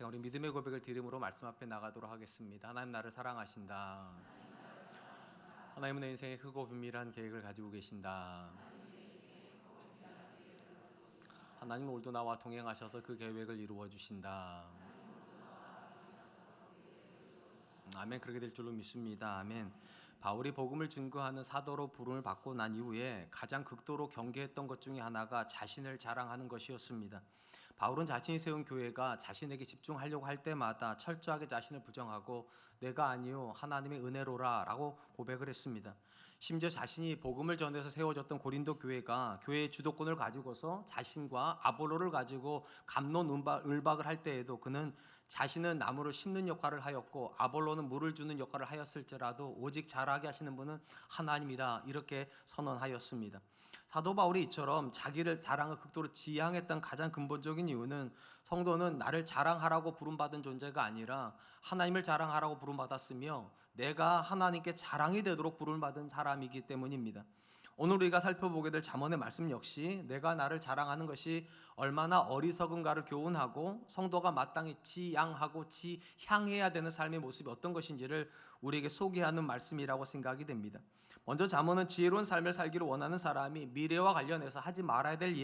제가 우리 믿음의 고백을 드림으로 말씀 앞에 나가도록 하겠습니다. 하나님 나를 사랑하신다. 하나님은 내 인생에 크고 비밀한 계획을 가지고 계신다. 하나님은 오늘도 나와 동행하셔서 그 계획을 이루어 주신다. 아멘. 그렇게 될 줄로 믿습니다. 아멘. 바울이 복음을 증거하는 사도로 부름을 받고 난 이후에 가장 극도로 경계했던 것 중에 하나가 자신을 자랑하는 것이었습니다. 바울은 자신이 세운 교회가 자신에게 집중하려고 할 때마다 철저하게 자신을 부정하고 내가 아니요 하나님의 은혜로라 라고 고백을 했습니다. 심지어 자신이 복음을 전해서 세워졌던 고린도 교회가 교회의 주도권을 가지고서 자신과 아볼로를 가지고 갑론을박을 할 때에도 그는 자신은 나무를 심는 역할을 하였고 아볼로는 물을 주는 역할을 하였을지라도 오직 자라게 하시는 분은 하나님이다 이렇게 선언하였습니다. 사도 바울이 이처럼 자기를 자랑을 극도로 지향했던 가장 근본적인 이유는 성도는 나를 자랑하라고 부름받은 존재가 아니라 하나님을 자랑하라고 부름받았으며 내가 하나님께 자랑이 되도록 부름받은 사람이기 때문입니다. 오늘 우리가 살펴보게 될 잠언의 말씀 역시 내가 나를 자랑하는 것이 얼마나 어리석은가를 교훈하고 성도가 마땅히 지양하고 지향해야 되는 삶의 모습이 어떤 것인지를 우리에게 소개하는 말씀이라고 생각이 됩니다. 먼저 잠언은 지혜로운 삶을 살기를 원하는 사람이 미래와 관련해서 하지 말아야 될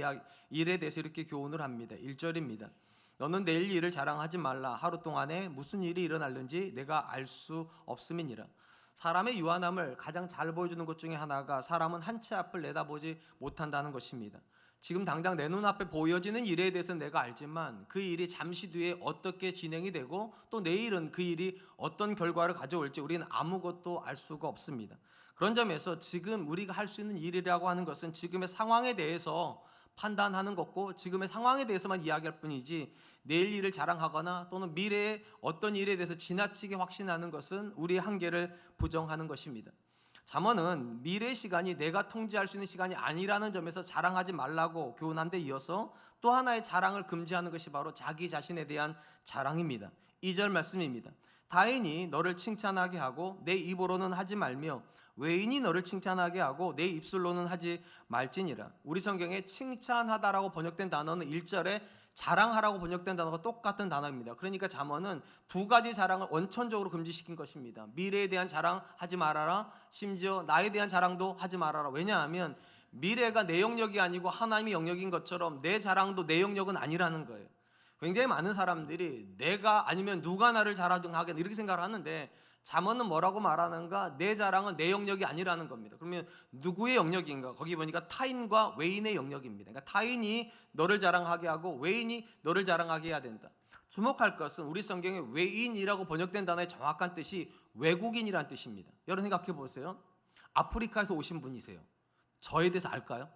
일에 대해서 이렇게 교훈을 합니다. 1절입니다. 너는 내일 일을 자랑하지 말라. 하루 동안에 무슨 일이 일어날는지 내가 알 수 없음이니라. 사람의 유한함을 가장 잘 보여주는 것 중에 하나가 사람은 한 치 앞을 내다보지 못한다는 것입니다. 지금 당장 내 눈앞에 보여지는 일에 대해서는 내가 알지만 그 일이 잠시 뒤에 어떻게 진행이 되고 또 내일은 그 일이 어떤 결과를 가져올지 우리는 아무것도 알 수가 없습니다. 그런 점에서 지금 우리가 할 수 있는 일이라고 하는 것은 지금의 상황에 대해서 판단하는 것고 지금의 상황에 대해서만 이야기할 뿐이지 내일 일을 자랑하거나 또는 미래의 어떤 일에 대해서 지나치게 확신하는 것은 우리의 한계를 부정하는 것입니다. 잠언은 미래의 시간이 내가 통제할 수 있는 시간이 아니라는 점에서 자랑하지 말라고 교훈한 데 이어서 또 하나의 자랑을 금지하는 것이 바로 자기 자신에 대한 자랑입니다. 2절 말씀입니다. 타인이 너를 칭찬하게 하고 내 입으로는 하지 말며 외인이 너를 칭찬하게 하고 내 입술로는 하지 말지니라. 우리 성경에 칭찬하다라고 번역된 단어는 1절에 자랑하라고 번역된 단어가 똑같은 단어입니다. 그러니까 잠언은 두 가지 자랑을 원천적으로 금지시킨 것입니다. 미래에 대한 자랑 하지 말아라. 심지어 나에 대한 자랑도 하지 말아라. 왜냐하면 미래가 내 영역이 아니고 하나님의 영역인 것처럼 내 자랑도 내 영역은 아니라는 거예요. 굉장히 많은 사람들이 내가 아니면 누가 나를 자랑하겠나 이렇게 생각을 하는데 잠언은 뭐라고 말하는가? 내 자랑은 내 영역이 아니라는 겁니다. 그러면 누구의 영역인가? 거기 보니까 타인과 외인의 영역입니다. 그러니까 타인이 너를 자랑하게 하고 외인이 너를 자랑하게 해야 된다. 주목할 것은 우리 성경에 외인이라고 번역된 단어의 정확한 뜻이 외국인이라는 뜻입니다. 여러분 생각해 보세요. 아프리카에서 오신 분이세요. 저에 대해서 알까요?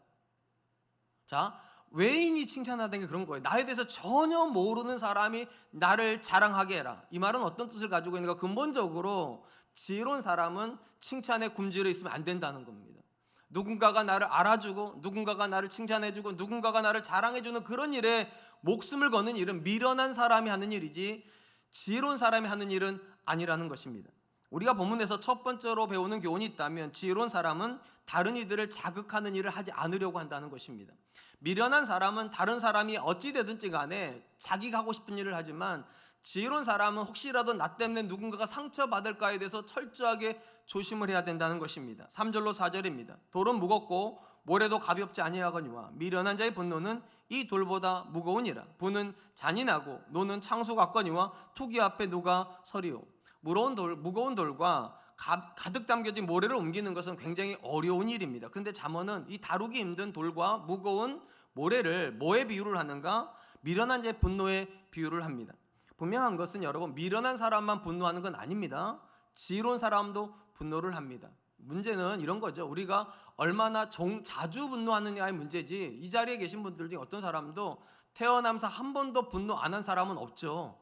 자, 외인이 칭찬하다는 게 그런 거예요. 나에 대해서 전혀 모르는 사람이 나를 자랑하게 해라. 이 말은 어떤 뜻을 가지고 있는가? 근본적으로 지혜로운 사람은 칭찬에 굶주려 있으면 안 된다는 겁니다. 누군가가 나를 알아주고 누군가가 나를 칭찬해주고 누군가가 나를 자랑해주는 그런 일에 목숨을 거는 일은 미련한 사람이 하는 일이지 지혜로운 사람이 하는 일은 아니라는 것입니다. 우리가 본문에서 첫 번째로 배우는 교훈이 있다면 지혜로운 사람은 다른 이들을 자극하는 일을 하지 않으려고 한다는 것입니다. 미련한 사람은 다른 사람이 어찌되든지 간에 자기가 하고 싶은 일을 하지만 지혜로운 사람은 혹시라도 나 때문에 누군가가 상처받을까에 대해서 철저하게 조심을 해야 된다는 것입니다. 3절로 4절입니다. 돌은 무겁고 모래도 가볍지 아니하거니와 미련한 자의 분노는 이 돌보다 무거우니라. 분은 잔인하고 노는 창수 같거니와 투기 앞에 누가 서리오. 무거운 돌과 가득 담겨진 모래를 옮기는 것은 굉장히 어려운 일입니다. 그런데 잠언은 이 다루기 힘든 돌과 무거운 모래를 뭐에 비유를 하는가? 미련한 자의 분노에 비유를 합니다. 분명한 것은 여러분 미련한 사람만 분노하는 건 아닙니다. 지혜로운 사람도 분노를 합니다. 문제는 이런 거죠. 우리가 얼마나 자주 분노하느냐의 문제지 이 자리에 계신 분들 중에 어떤 사람도 태어나면서 한 번도 분노 안 한 사람은 없죠.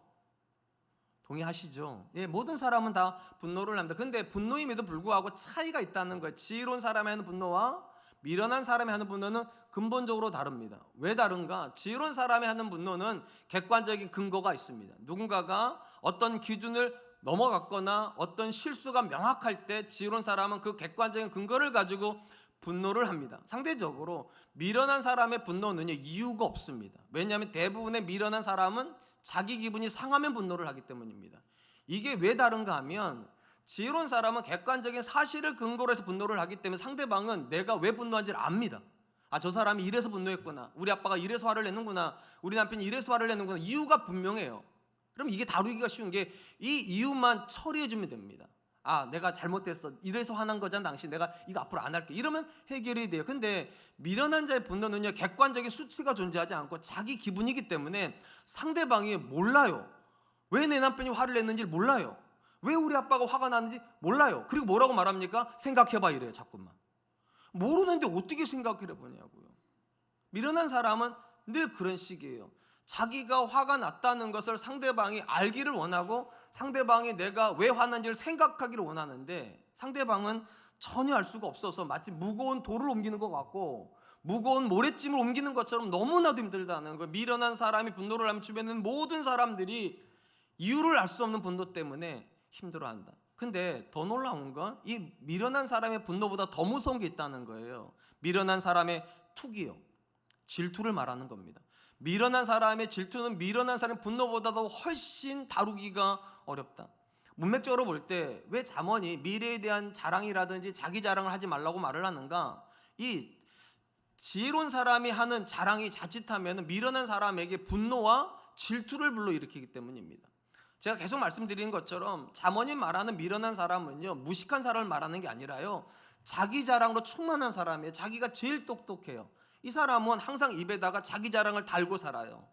동의하시죠? 예, 모든 사람은 다 분노를 합니다. 근데 분노임에도 불구하고 차이가 있다는 거예요. 지혜로운 사람이 하는 분노와 미련한 사람이 하는 분노는 근본적으로 다릅니다. 왜 다른가? 지혜로운 사람이 하는 분노는 객관적인 근거가 있습니다. 누군가가 어떤 기준을 넘어갔거나 어떤 실수가 명확할 때 지혜로운 사람은 그 객관적인 근거를 가지고 분노를 합니다. 상대적으로 미련한 사람의 분노는요, 이유가 없습니다. 왜냐하면 대부분의 미련한 사람은 자기 기분이 상하면 분노를 하기 때문입니다. 이게 왜 다른가 하면 지혜로운 사람은 객관적인 사실을 근거로 해서 분노를 하기 때문에 상대방은 내가 왜 분노한지를 압니다. 아, 저 사람이 이래서 분노했구나, 우리 아빠가 이래서 화를 내는구나, 우리 남편이 이래서 화를 내는구나. 이유가 분명해요. 그럼 이게 다루기가 쉬운 게 이 이유만 처리해 주면 됩니다. 아, 내가 잘못했어, 이래서 화난 거잖아, 당신, 내가 이거 앞으로 안 할게, 이러면 해결이 돼요. 근데 미련한 자의 분노는요, 객관적인 수치가 존재하지 않고 자기 기분이기 때문에 상대방이 몰라요. 왜 내 남편이 화를 냈는지 몰라요. 왜 우리 아빠가 화가 났는지 몰라요. 그리고 뭐라고 말합니까? 생각해봐 이래요. 자꾸만. 모르는데 어떻게 생각을 해보냐고요. 미련한 사람은 늘 그런 식이에요. 자기가 화가 났다는 것을 상대방이 알기를 원하고 상대방이 내가 왜 화났는지를 생각하기를 원하는데 상대방은 전혀 알 수가 없어서 마치 무거운 돌을 옮기는 것 같고 무거운 모랫짐을 옮기는 것처럼 너무나도 힘들다는 거예요. 미련한 사람이 분노를 하면 주변에 있는 모든 사람들이 이유를 알 수 없는 분노 때문에 힘들어한다. 근데 더 놀라운 건 이 미련한 사람의 분노보다 더 무서운 게 있다는 거예요. 미련한 사람의 투기요, 질투를 말하는 겁니다. 미련한 사람의 질투는 미련한 사람의 분노보다도 훨씬 다루기가 어렵다. 문맥적으로 볼 때 왜 잠언이 미래에 대한 자랑이라든지 자기 자랑을 하지 말라고 말을 하는가? 이 지혜로운 사람이 하는 자랑이 자칫하면 미련한 사람에게 분노와 질투를 불러일으키기 때문입니다. 제가 계속 말씀드리는 것처럼 잠언이 말하는 미련한 사람은요, 무식한 사람을 말하는 게 아니라요, 자기 자랑으로 충만한 사람이에요. 자기가 제일 똑똑해요. 이 사람은 항상 입에다가 자기 자랑을 달고 살아요.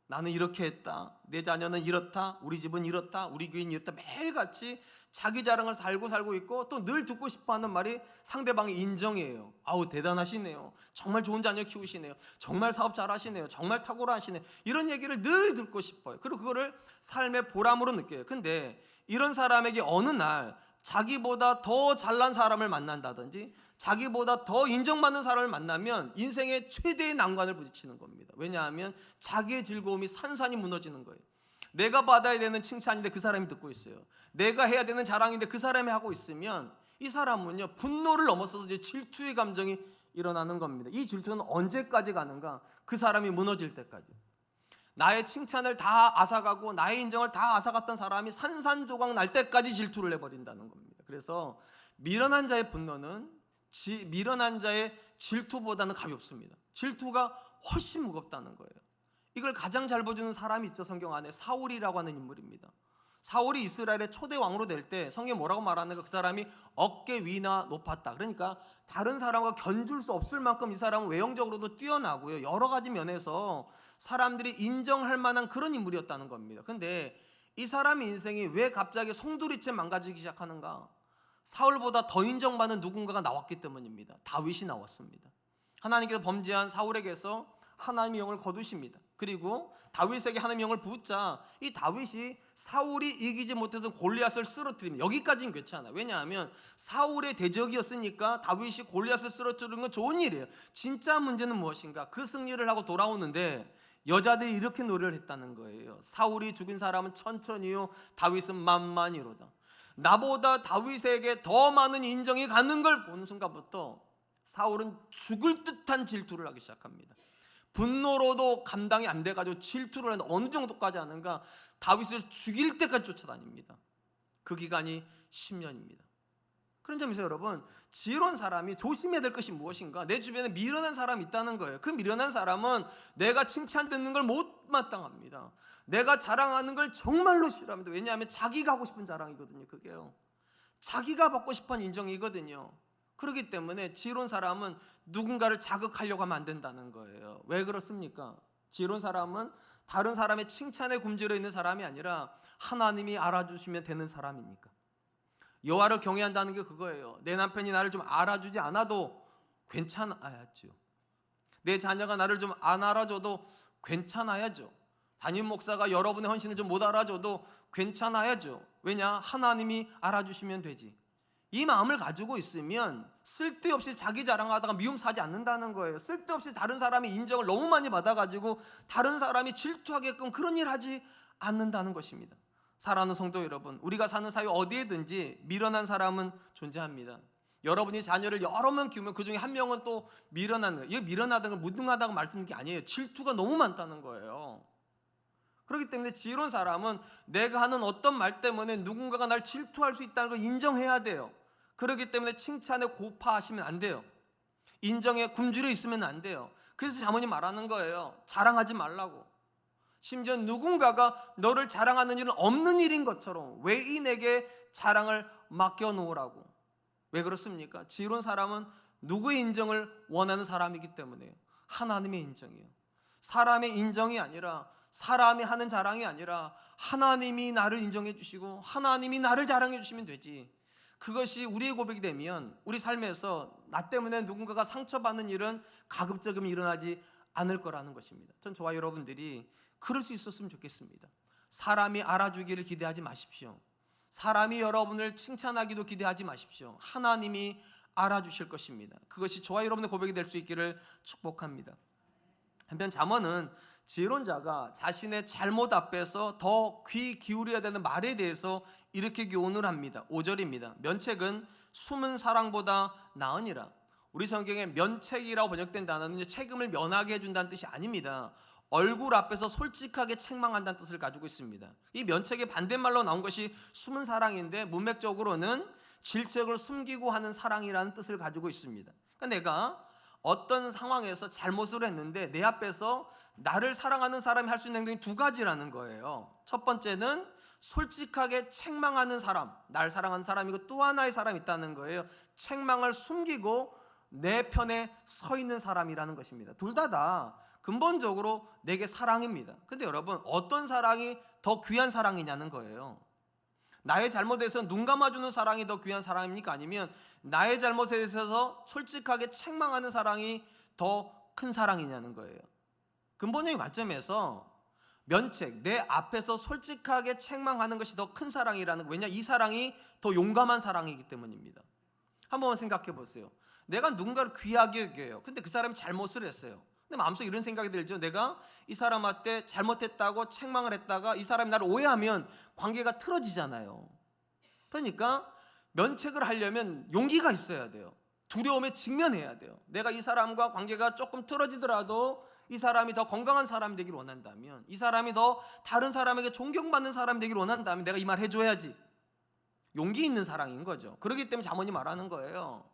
나는 이렇게 했다, 내 자녀는 이렇다, 우리 집은 이렇다, 우리 교회는 이렇다, 매일같이 자기 자랑을 달고 살고 있고 또 늘 듣고 싶어하는 말이 상대방의 인정이에요. 아우, 대단하시네요, 정말 좋은 자녀 키우시네요, 정말 사업 잘하시네요, 정말 탁월하시네요, 이런 얘기를 늘 듣고 싶어요. 그리고 그거를 삶의 보람으로 느껴요. 근데 이런 사람에게 어느 날 자기보다 더 잘난 사람을 만난다든지 자기보다 더 인정받는 사람을 만나면 인생의 최대의 난관을 부딪히는 겁니다. 왜냐하면 자기의 즐거움이 산산이 무너지는 거예요. 내가 받아야 되는 칭찬인데 그 사람이 듣고 있어요. 내가 해야 되는 자랑인데 그 사람이 하고 있으면 이 사람은요, 분노를 넘어서서 이제 질투의 감정이 일어나는 겁니다. 이 질투는 언제까지 가는가? 그 사람이 무너질 때까지. 나의 칭찬을 다 앗아가고 나의 인정을 다 앗아갔던 사람이 산산조각 날 때까지 질투를 해버린다는 겁니다. 그래서 미련한 자의 분노는 미련한 자의 질투보다는 가볍습니다. 질투가 훨씬 무겁다는 거예요. 이걸 가장 잘 보여주는 사람이 있죠. 성경 안에 사울이라고 하는 인물입니다. 사울이 이스라엘의 초대 왕으로 될 때 성경에 뭐라고 말하는가? 그 사람이 어깨 위나 높았다. 그러니까 다른 사람과 견줄 수 없을 만큼 이 사람은 외형적으로도 뛰어나고요, 여러 가지 면에서 사람들이 인정할 만한 그런 인물이었다는 겁니다. 근데 이 사람의 인생이 왜 갑자기 송두리째 망가지기 시작하는가? 사울보다 더 인정받는 누군가가 나왔기 때문입니다. 다윗이 나왔습니다. 하나님께서 범죄한 사울에게서 하나님의 영을 거두십니다. 그리고 다윗에게 하나님의 영을 붓자 이 다윗이 사울이 이기지 못해서 골리앗을 쓰러뜨립니다. 여기까지는 괜찮아요. 왜냐하면 사울의 대적이었으니까 다윗이 골리앗을 쓰러뜨리는 건 좋은 일이에요. 진짜 문제는 무엇인가? 그 승리를 하고 돌아오는데 여자들이 이렇게 노래를 했다는 거예요. 사울이 죽인 사람은 천천히요, 다윗은 만만히로다. 나보다 다윗에게 더 많은 인정이 가는 걸 보는 순간부터 사울은 죽을 듯한 질투를 하기 시작합니다. 분노로도 감당이 안 돼가지고 질투를 하는데 어느 정도까지 하는가? 다윗을 죽일 때까지 쫓아다닙니다. 그 기간이 10년입니다. 그런 점에서 여러분, 지혜로운 사람이 조심해야 될 것이 무엇인가? 내 주변에 미련한 사람이 있다는 거예요. 그 미련한 사람은 내가 칭찬 듣는 걸 못 마땅합니다. 내가 자랑하는 걸 정말로 싫어합니다. 왜냐하면 자기가 하고 싶은 자랑이거든요. 그게요, 자기가 받고 싶은 인정이거든요. 그렇기 때문에 지혜로운 사람은 누군가를 자극하려고 하면 안 된다는 거예요. 왜 그렇습니까? 지혜로운 사람은 다른 사람의 칭찬에 굶주려 있는 사람이 아니라 하나님이 알아주시면 되는 사람이니까. 여호와를 경외한다는 게 그거예요. 내 남편이 나를 좀 알아주지 않아도 괜찮아야죠. 내 자녀가 나를 좀 안 알아줘도 괜찮아야죠. 담임 목사가 여러분의 헌신을 좀 못 알아줘도 괜찮아야죠. 왜냐? 하나님이 알아주시면 되지. 이 마음을 가지고 있으면 쓸데없이 자기 자랑하다가 미움 사지 않는다는 거예요. 쓸데없이 다른 사람의 인정을 너무 많이 받아가지고 다른 사람이 질투하게끔 그런 일 하지 않는다는 것입니다. 사랑하는 성도 여러분, 우리가 사는 사회 어디에든지 미련한 사람은 존재합니다. 여러분이 자녀를 여러 명 키우면 그 중에 한 명은 또 미련한 거예요. 이거 미련하다는 걸 무능하다고 말씀드리는 게 아니에요. 질투가 너무 많다는 거예요. 그렇기 때문에 지혜로운 사람은 내가 하는 어떤 말 때문에 누군가가 날 질투할 수 있다는 걸 인정해야 돼요. 그렇기 때문에 칭찬에 고파하시면 안 돼요. 인정에 굶주려 있으면 안 돼요. 그래서 자문이 말하는 거예요. 자랑하지 말라고. 심지어 누군가가 너를 자랑하는 일은 없는 일인 것처럼 외인에게 자랑을 맡겨놓으라고. 왜 그렇습니까? 지혜로운 사람은 누구의 인정을 원하는 사람이기 때문에요. 하나님의 인정이에요. 사람의 인정이 아니라, 사람이 하는 자랑이 아니라 하나님이 나를 인정해 주시고 하나님이 나를 자랑해 주시면 되지. 그것이 우리의 고백이 되면 우리 삶에서 나 때문에 누군가가 상처받는 일은 가급적이면 일어나지 않을 거라는 것입니다. 전 저와 여러분들이 그럴 수 있었으면 좋겠습니다. 사람이 알아주기를 기대하지 마십시오. 사람이 여러분을 칭찬하기도 기대하지 마십시오. 하나님이 알아주실 것입니다. 그것이 저와 여러분의 고백이 될 수 있기를 축복합니다. 한편 잠언은 지혜로운 자가 자신의 잘못 앞에서 더 귀 기울여야 되는 말에 대해서 이렇게 교훈을 합니다. 5절입니다. 면책은 숨은 사랑보다 나으니라. 우리 성경에 면책이라고 번역된 단어는 책임을 면하게 해준다는 뜻이 아닙니다. 얼굴 앞에서 솔직하게 책망한다는 뜻을 가지고 있습니다. 이 면책의 반대말로 나온 것이 숨은 사랑인데 문맥적으로는 질책을 숨기고 하는 사랑이라는 뜻을 가지고 있습니다. 그러니까 내가 어떤 상황에서 잘못을 했는데 내 앞에서 나를 사랑하는 사람이 할 수 있는 행동이 두 가지라는 거예요. 첫 번째는 솔직하게 책망하는 사람, 날 사랑하는 사람이고, 또 하나의 사람이 있다는 거예요. 책망을 숨기고 내 편에 서 있는 사람이라는 것입니다. 둘 다 근본적으로 내게 사랑입니다. 근데 여러분, 어떤 사랑이 더 귀한 사랑이냐는 거예요. 나의 잘못에 대해서 눈 감아주는 사랑이 더 귀한 사랑입니까? 아니면 나의 잘못에 대해서 솔직하게 책망하는 사랑이 더 큰 사랑이냐는 거예요. 근본적인 관점에서 면책, 내 앞에서 솔직하게 책망하는 것이 더 큰 사랑이라는 거. 왜냐? 이 사랑이 더 용감한 사랑이기 때문입니다. 한번 생각해 보세요. 내가 누군가를 귀하게 여겨요. 근데 그 사람이 잘못을 했어요. 근데 마음속에 이런 생각이 들죠. 내가 이 사람한테 잘못했다고 책망을 했다가 이 사람이 나를 오해하면 관계가 틀어지잖아요. 그러니까 면책을 하려면 용기가 있어야 돼요. 두려움에 직면해야 돼요. 내가 이 사람과 관계가 조금 틀어지더라도 이 사람이 더 건강한 사람이 되기를 원한다면, 이 사람이 더 다른 사람에게 존경받는 사람이 되기를 원한다면 내가 이 말 해줘야지. 용기 있는 사랑인 거죠. 그렇기 때문에 잠언이 말하는 거예요.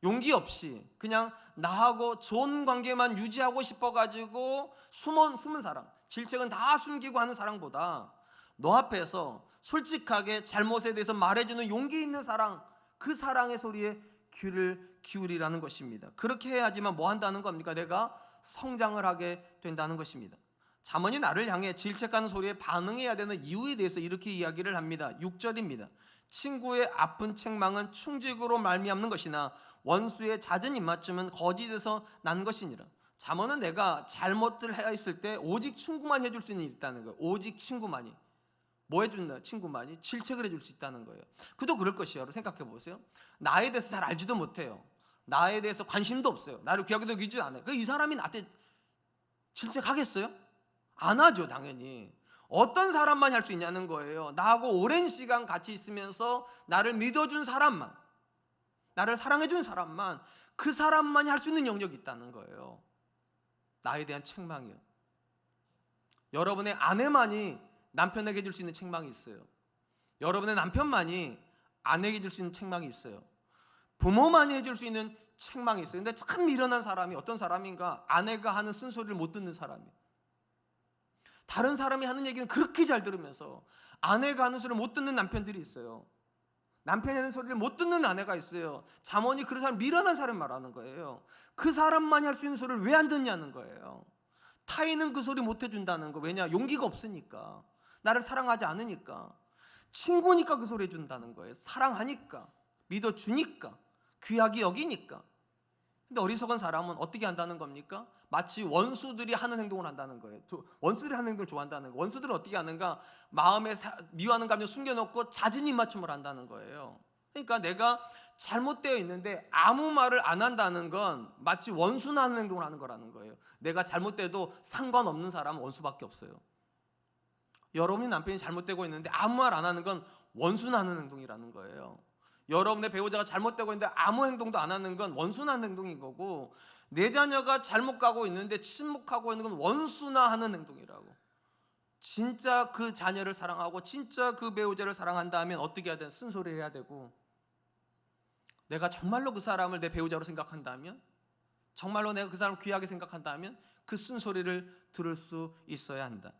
용기 없이 그냥 나하고 좋은 관계만 유지하고 싶어가지고 숨은 사랑, 질책은 다 숨기고 하는 사랑보다 너 앞에서 솔직하게 잘못에 대해서 말해주는 용기 있는 사랑, 그 사랑의 소리에 귀를 기울이라는 것입니다. 그렇게 해야지만 뭐 한다는 겁니까? 내가 성장을 하게 된다는 것입니다. 잠언이 나를 향해 질책하는 소리에 반응해야 되는 이유에 대해서 이렇게 이야기를 합니다. 6절입니다. 친구의 아픈 책망은 충직으로 말미암는 것이나 원수의 잦은 입맞춤은 거짓에서 난 것이니라. 잠언은 내가 잘못을 했을 때 오직 친구만 해줄 수 있는 일이 있다는 거예요. 오직 친구만이. 뭐 해준다? 친구만이 질책을 해줄 수 있다는 거예요. 그도 그럴 것이에요. 생각해 보세요. 나에 대해서 잘 알지도 못해요. 나에 대해서 관심도 없어요. 나를 귀하게도 여기지 않아요. 이 사람이 나한테 질책하겠어요? 안 하죠, 당연히. 어떤 사람만 할 수 있냐는 거예요. 나하고 오랜 시간 같이 있으면서 나를 믿어준 사람만, 나를 사랑해준 사람만, 그 사람만이 할 수 있는 영역이 있다는 거예요. 나에 대한 책망이요. 여러분의 아내만이 남편에게 해줄 수 있는 책망이 있어요. 여러분의 남편만이 아내에게 해줄 수 있는 책망이 있어요. 부모만이 해줄 수 있는 책망이 있어요. 근데 참 미련한 사람이 어떤 사람인가? 아내가 하는 쓴소리를 못 듣는 사람이에요. 다른 사람이 하는 얘기는 그렇게 잘 들으면서 아내가 하는 소리를 못 듣는 남편들이 있어요. 남편이 하는 소리를 못 듣는 아내가 있어요. 잠언이 그런 사람, 미련한 사람 말하는 거예요. 그 사람만이 할 수 있는 소리를 왜 안 듣냐는 거예요. 타인은 그 소리 못 해준다는 거. 왜냐? 용기가 없으니까. 나를 사랑하지 않으니까. 친구니까 그 소리 해준다는 거예요. 사랑하니까, 믿어주니까, 귀하게 여기니까. 근데 어리석은 사람은 어떻게 한다는 겁니까? 마치 원수들이 하는 행동을 한다는 거예요. 원수들이 하는 행동을 좋아한다는 거예요. 원수들은 어떻게 하는가? 마음에 미워하는 감정 숨겨놓고 잦은 입맞춤을 한다는 거예요. 그러니까 내가 잘못되어 있는데 아무 말을 안 한다는 건 마치 원수나 하는 행동을 하는 거라는 거예요. 내가 잘못돼도 상관없는 사람은 원수밖에 없어요. 여러분이 남편이 잘못되고 있는데 아무 말 안 하는 건 원수나 하는 행동이라는 거예요. 여러분의 배우자가 잘못되고 있는데 아무 행동도 안 하는 건 원수나 하는 행동인 거고, 내 자녀가 잘못 가고 있는데 침묵하고 있는 건 원수나 하는 행동이라고. 진짜 그 자녀를 사랑하고 진짜 그 배우자를 사랑한다면 어떻게 해야 되나? 쓴소리를 해야 되고, 내가 정말로 그 사람을 내 배우자로 생각한다면, 정말로 내가 그 사람을 귀하게 생각한다면 그 쓴소리를 들을 수 있어야 한다.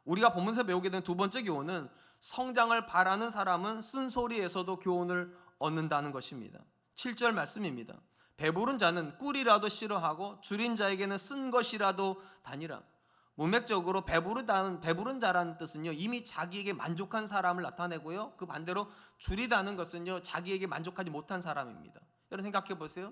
우리가 본문에서 배우게 된 두 번째 교훈은 성장을 바라는 사람은 쓴소리에서도 교훈을 얻는다는 것입니다. 7절 말씀입니다. 배부른 자는 꿀이라도 싫어하고 줄인 자에게는 쓴 것이라도 다니라. 문맥적으로 배부른 자라는 뜻은요, 이미 자기에게 만족한 사람을 나타내고요, 그 반대로 줄이다는 것은요, 자기에게 만족하지 못한 사람입니다. 여러분 생각해 보세요.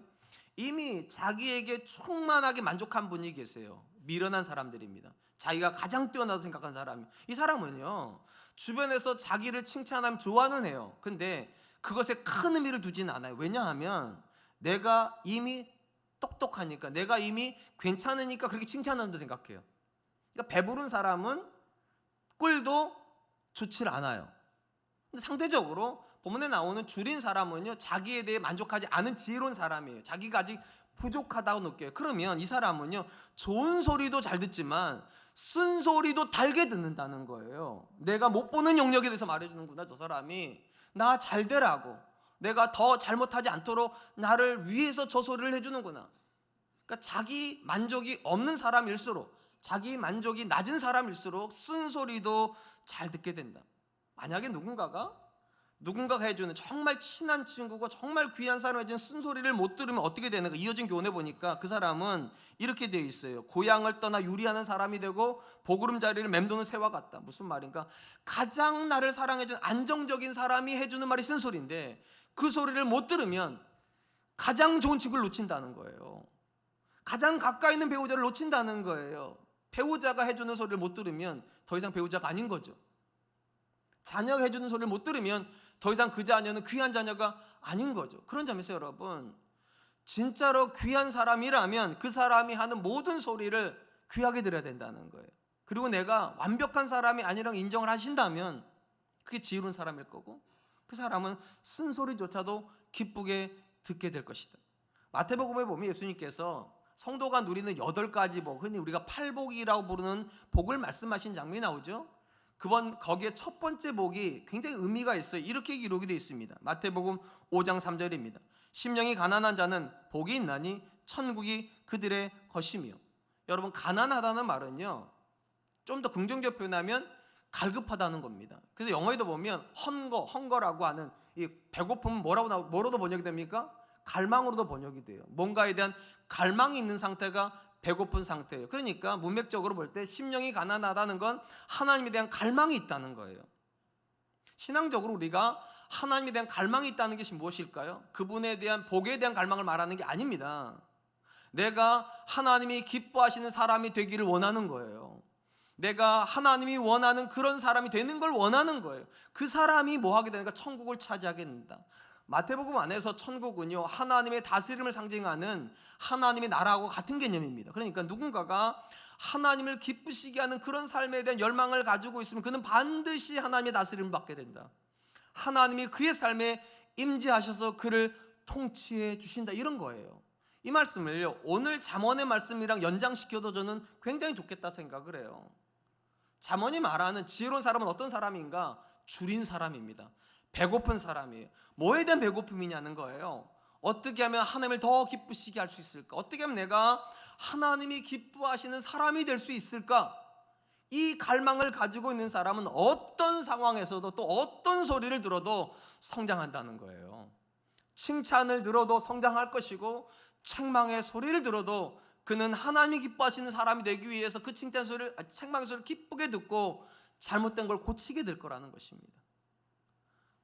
이미 자기에게 충만하게 만족한 분이 계세요. 미련한 사람들입니다. 자기가 가장 뛰어나다고 생각한 사람이, 이 사람은요, 주변에서 자기를 칭찬하면 좋아는 해요. 근데 그것에 큰 의미를 두지는 않아요. 왜냐하면 내가 이미 똑똑하니까, 내가 이미 괜찮으니까 그렇게 칭찬한다고 생각해요. 그러니까 배부른 사람은 꿀도 좋지 않아요. 근데 상대적으로 본문에 나오는 줄인 사람은요, 자기에 대해 만족하지 않은 지혜로운 사람이에요. 자기가 아직 부족하다고 느껴요. 그러면 이 사람은요, 좋은 소리도 잘 듣지만 쓴소리도 달게 듣는다는 거예요. 내가 못 보는 영역에 대해서 말해주는구나, 저 사람이. 나 잘 되라고, 내가 더 잘못하지 않도록 나를 위해서 저 소리를 해주는구나. 그러니까 자기 만족이 없는 사람일수록, 자기 만족이 낮은 사람일수록 쓴소리도 잘 듣게 된다. 만약에 누군가가 해주는 정말 친한 친구가 정말 귀한 사람이 해주는 쓴소리를 못 들으면 어떻게 되는가? 이어진 교훈에 보니까 그 사람은 이렇게 되어 있어요. 고향을 떠나 유리하는 사람이 되고 보구름자리를 맴도는 새와 같다. 무슨 말인가? 가장 나를 사랑해준 안정적인 사람이 해주는 말이 쓴소리인데, 그 소리를 못 들으면 가장 좋은 친구를 놓친다는 거예요. 가장 가까이 있는 배우자를 놓친다는 거예요. 배우자가 해주는 소리를 못 들으면 더 이상 배우자가 아닌 거죠. 자녀가 해주는 소리를 못 들으면 더 이상 그 자녀는 귀한 자녀가 아닌 거죠. 그런 점에서 여러분, 진짜로 귀한 사람이라면 그 사람이 하는 모든 소리를 귀하게 들어야 된다는 거예요. 그리고 내가 완벽한 사람이 아니라고 인정을 하신다면 그게 지혜로운 사람일 거고, 그 사람은 쓴소리조차도 기쁘게 듣게 될 것이다. 마태복음에 보면 예수님께서 성도가 누리는 8가지 복, 흔히 우리가 팔복이라고 부르는 복을 말씀하신 장면이 나오죠. 거기에 첫 번째 복이 굉장히 의미가 있어요. 이렇게 기록이 되어 있습니다. 마태복음 5장 3절입니다. 심령이 가난한 자는 복이 있나니 천국이 그들의 것이며. 여러분, 가난하다는 말은요, 좀 더 긍정적으로 표현하면 갈급하다는 겁니다. 그래서 영어에도 보면 헝거라고 하는 이 배고픔은 뭐로도 번역이 됩니까? 갈망으로도 번역이 돼요. 뭔가에 대한 갈망이 있는 상태가 배고픈 상태예요. 그러니까 문맥적으로 볼 때 심령이 가난하다는 건 하나님에 대한 갈망이 있다는 거예요. 신앙적으로 우리가 하나님에 대한 갈망이 있다는 것이 무엇일까요? 그분에 대한 복에 대한 갈망을 말하는 게 아닙니다. 내가 하나님이 기뻐하시는 사람이 되기를 원하는 거예요. 내가 하나님이 원하는 그런 사람이 되는 걸 원하는 거예요. 그 사람이 뭐 하게 되는가? 천국을 차지하게 된다. 마태복음 안에서 천국은요, 하나님의 다스림을 상징하는 하나님의 나라하고 같은 개념입니다. 그러니까 누군가가 하나님을 기쁘시게 하는 그런 삶에 대한 열망을 가지고 있으면 그는 반드시 하나님의 다스림을 받게 된다. 하나님이 그의 삶에 임재하셔서 그를 통치해 주신다, 이런 거예요. 이 말씀을요, 오늘 잠언의 말씀이랑 연장시켜도 저는 굉장히 좋겠다 생각을 해요. 잠언이 말하는 지혜로운 사람은 어떤 사람인가? 줄인 사람입니다. 배고픈 사람이에요. 뭐에 대한 배고픔이냐는 거예요. 어떻게 하면 하나님을 더 기쁘시게 할 수 있을까? 어떻게 하면 내가 하나님이 기뻐하시는 사람이 될 수 있을까? 이 갈망을 가지고 있는 사람은 어떤 상황에서도 또 어떤 소리를 들어도 성장한다는 거예요. 칭찬을 들어도 성장할 것이고, 책망의 소리를 들어도 그는 하나님이 기뻐하시는 사람이 되기 위해서 그 책망의 소리를 기쁘게 듣고 잘못된 걸 고치게 될 거라는 것입니다.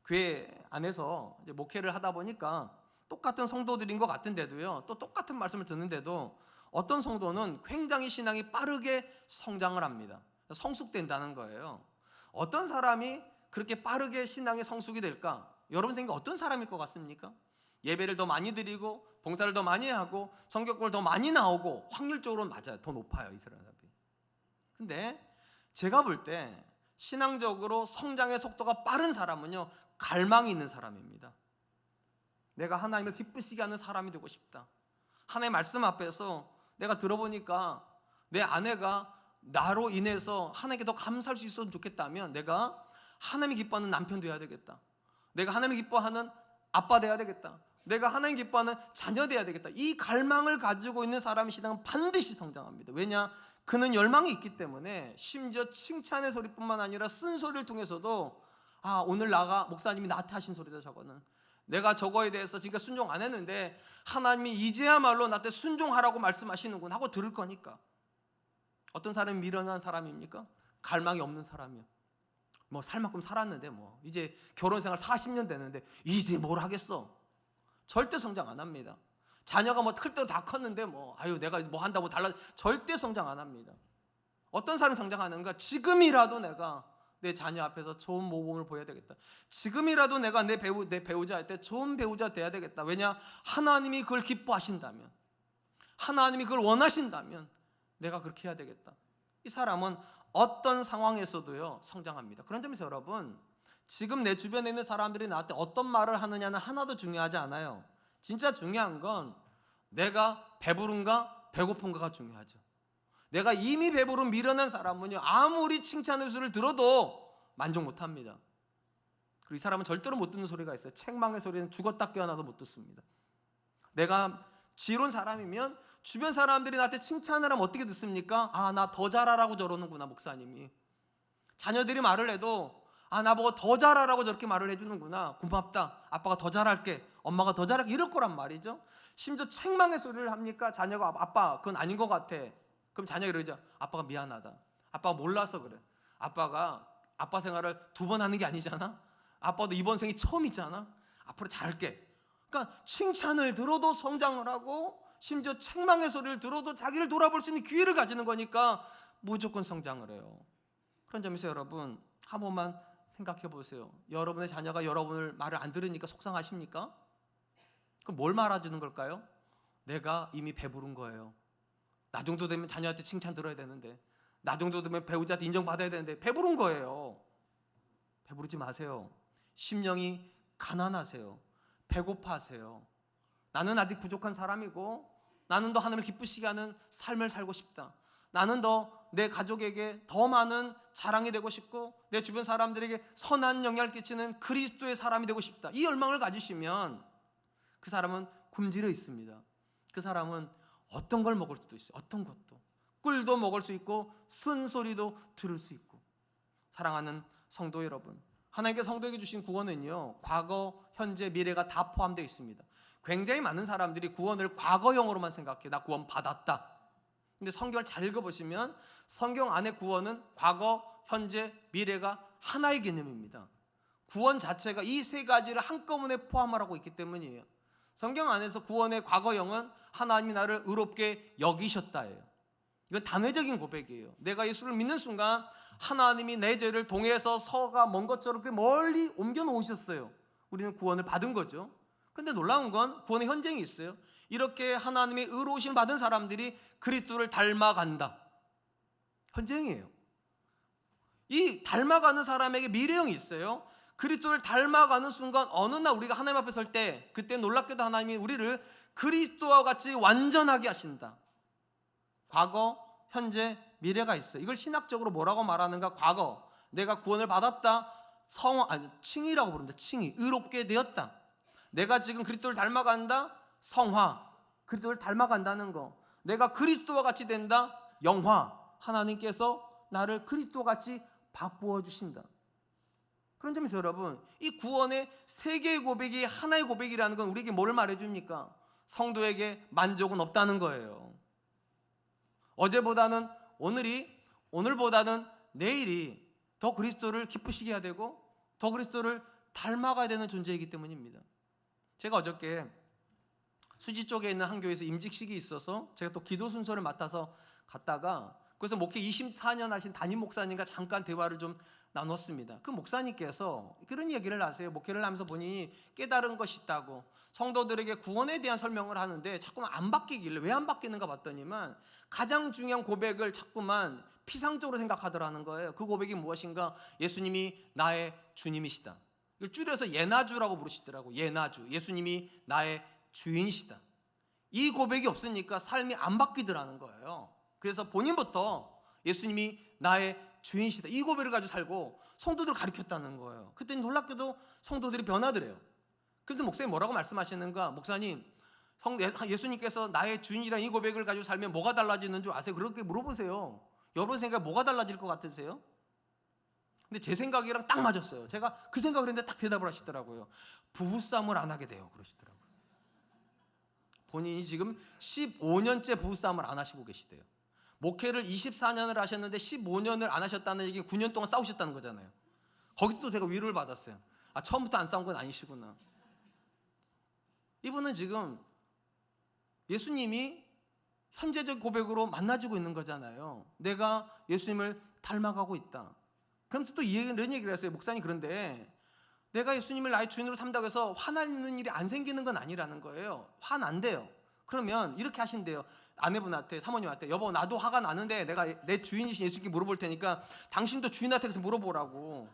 교회 안에서 이제 목회를 하다 보니까 똑같은 성도들인 것 같은데도요, 또 똑같은 말씀을 듣는데도 어떤 성도는 굉장히 신앙이 빠르게 성장을 합니다. 성숙된다는 거예요. 어떤 사람이 그렇게 빠르게 신앙이 성숙이 될까? 여러분 생각 어떤 사람일 것 같습니까? 예배를 더 많이 드리고 봉사를 더 많이 하고 성경을 더 많이 나오고, 확률적으로는 맞아요. 더 높아요, 이 사람들이. 근데 제가 볼 때 신앙적으로 성장의 속도가 빠른 사람은요, 갈망이 있는 사람입니다. 내가 하나님을 기쁘시게 하는 사람이 되고 싶다. 하나님의 말씀 앞에서 내가 들어보니까 내 아내가 나로 인해서 하나님께 더 감사할 수 있었으면 좋겠다면 내가 하나님이 기뻐하는 남편 돼야 되겠다. 내가 하나님이 기뻐하는 아빠 돼야 되겠다. 내가 하나님 기뻐하는 자녀 돼야 되겠다. 이 갈망을 가지고 있는 사람의 신앙은 반드시 성장합니다. 왜냐? 그는 열망이 있기 때문에 심지어 칭찬의 소리뿐만 아니라 쓴소리를 통해서도 오늘 목사님이 나한테 하신 소리다 저거는. 내가 저거에 대해서 지금까지 순종 안 했는데 하나님이 이제야말로 나한테 순종하라고 말씀하시는구나 하고 들을 거니까. 어떤 사람이 미련한 사람입니까? 갈망이 없는 사람이요. 뭐 살 만큼 살았는데 뭐 이제 결혼 생활 40년 됐는데 이제 뭘 하겠어? 절대 성장 안 합니다. 자녀가 뭐 클 때 다 컸는데 내가 뭐 한다고 달라, 절대 성장 안 합니다. 어떤 사람이 성장하는가? 지금이라도 내가 내 자녀 앞에서 좋은 모범을 보여야 되겠다. 지금이라도 내가 내 배우자 할 때 좋은 배우자 돼야 되겠다. 왜냐? 하나님이 그걸 기뻐하신다면, 하나님이 그걸 원하신다면 내가 그렇게 해야 되겠다. 이 사람은 어떤 상황에서도요 성장합니다. 그런 점에서 여러분, 지금 내 주변에 있는 사람들이 나한테 어떤 말을 하느냐는 하나도 중요하지 않아요. 진짜 중요한 건 내가 배부른가 배고픈가가 중요하죠. 내가 이미 배부른 미련한 사람은요 아무리 칭찬의 소리를 들어도 만족 못합니다. 그리고 이 사람은 절대로 못 듣는 소리가 있어요. 책망의 소리는 죽었다 깨어나도 못 듣습니다. 내가 지혜로운 사람이면 주변 사람들이 나한테 칭찬을 하면 어떻게 듣습니까? 나 더 잘하라고 저러는구나 목사님이. 자녀들이 말을 해도 나보고 더 잘하라고 저렇게 말을 해주는구나, 고맙다, 아빠가 더 잘할게, 엄마가 더 잘할게, 이럴 거란 말이죠. 심지어 책망의 소리를 합니까? 자녀가 아빠 그건 아닌 것 같아. 그럼 자녀가 이러죠. 아빠가 미안하다, 아빠가 몰라서 그래, 아빠가 아빠 생활을 2번 하는 게 아니잖아, 아빠도 이번 생이 처음이잖아, 앞으로 잘할게. 그러니까 칭찬을 들어도 성장을 하고 심지어 책망의 소리를 들어도 자기를 돌아볼 수 있는 기회를 가지는 거니까 무조건 성장을 해요. 그런 점에서 여러분 한 번만 생각해 보세요. 여러분의 자녀가 여러분을 말을 안 들으니까 속상하십니까? 그럼 뭘 말아주는 걸까요? 내가 이미 배부른 거예요. 나 정도 되면 자녀한테 칭찬 들어야 되는데, 나 정도 되면 배우자한테 인정받아야 되는데 배부른 거예요. 배부르지 마세요. 심령이 가난하세요. 배고파하세요. 나는 아직 부족한 사람이고 나는 더 하나님을 기쁘시게 하는 삶을 살고 싶다. 나는 더 내 가족에게 더 많은 자랑이 되고 싶고 내 주변 사람들에게 선한 영향을 끼치는 그리스도의 사람이 되고 싶다. 이 열망을 가지시면 그 사람은 굶주려 있습니다. 그 사람은 어떤 걸 먹을 수도 있어요. 어떤 것도. 꿀도 먹을 수 있고 순소리도 들을 수 있고. 사랑하는 성도 여러분, 하나님께 성도에게 주신 구원은요 과거, 현재, 미래가 다 포함되어 있습니다. 굉장히 많은 사람들이 구원을 과거형으로만 생각해. 나 구원 받았다. 근데 성경을 잘 읽어보시면 성경 안에 구원은 과거, 현재, 미래가 하나의 개념입니다. 구원 자체가 이 3가지를 한꺼번에 포함하고 있기 때문이에요. 성경 안에서 구원의 과거형은 하나님이 나를 의롭게 여기셨다예요. 이건 단회적인 고백이에요. 내가 예수를 믿는 순간 하나님이 내 죄를 동해에서 서가 먼 것처럼 그 멀리 옮겨 놓으셨어요. 우리는 구원을 받은 거죠. 근데 놀라운 건 구원의 현장이 있어요. 이렇게 하나님의 의로우심 받은 사람들이 그리스도를 닮아간다. 현장이에요. 이 닮아가는 사람에게 미래형이 있어요. 그리스도를 닮아가는 순간 어느 날 우리가 하나님 앞에 설 때 그때 놀랍게도 하나님이 우리를 그리스도와 같이 완전하게 하신다. 과거, 현재, 미래가 있어요. 이걸 신학적으로 뭐라고 말하는가? 과거, 내가 구원을 받았다. 칭의라고 부릅니다. 칭의, 의롭게 되었다. 내가 지금 그리스도를 닮아간다. 성화, 그리스도를 닮아간다는 거. 내가 그리스도와 같이 된다. 영화, 하나님께서 나를 그리스도와 같이 바꾸어 주신다. 그런 점에서 여러분, 이 구원의 3개의 고백이 하나의 고백이라는 건 우리에게 뭘 말해줍니까? 성도에게 만족은 없다는 거예요. 어제보다는 오늘보다는 내일이 더 그리스도를 기쁘시게 해야 되고 더 그리스도를 닮아가야 되는 존재이기 때문입니다. 제가 어저께 수지 쪽에 있는 한 교회에서 임직식이 있어서 제가 또 기도 순서를 맡아서 갔다가 그래서 목회 24년 하신 담임 목사님과 잠깐 대화를 좀 나눴습니다. 그 목사님께서 그런 얘기를 하세요. 목회를 하면서 보니 깨달은 것이 있다고, 성도들에게 구원에 대한 설명을 하는데 자꾸만 안 바뀌길래 왜 안 바뀌는가 봤더니만 가장 중요한 고백을 자꾸만 피상적으로 생각하더라는 거예요. 그 고백이 무엇인가? 예수님이 나의 주님이시다. 이걸 줄여서 예나주라고 부르시더라고. 예나주, 예수님이 나의 주인이시다. 이 고백이 없으니까 삶이 안 바뀌더라는 거예요. 그래서 본인부터 예수님이 나의 주인이시다, 이 고백을 가지고 살고 성도들을 가르쳤다는 거예요. 그때 놀랍게도 성도들이 변하더래요. 그래서 목사님 뭐라고 말씀하시는가? 목사님, 예수님께서 나의 주인이라는 이 고백을 가지고 살면 뭐가 달라지는 줄 아세요? 그렇게 물어보세요. 여러분 생각에 뭐가 달라질 것 같으세요? 근데 제 생각이랑 딱 맞았어요. 제가 그 생각을 했는데 딱 대답을 하시더라고요. 부부싸움을 안 하게 돼요. 그러시더라고요. 본인이 지금 15년째 부부싸움을 안 하시고 계시대요. 목회를 24년을 하셨는데 15년을 안 하셨다는 얘기는 9년 동안 싸우셨다는 거잖아요. 거기서 또 제가 위로를 받았어요. 아, 처음부터 안 싸운 건 아니시구나. 이분은 지금 예수님이 현재적 고백으로 만나지고 있는 거잖아요. 내가 예수님을 닮아가고 있다. 그러면서 또 이런 얘기를 했어요. 목사님, 그런데 내가 예수님을 나의 주인으로 삼다고 해서 화나는 일이 안 생기는 건 아니라는 거예요. 화난대요. 그러면 이렇게 하신대요. 아내분한테, 사모님한테, 여보 나도 화가 나는데 내가 내 주인이신 예수님께 물어볼 테니까 당신도 주인한테 가서 물어보라고.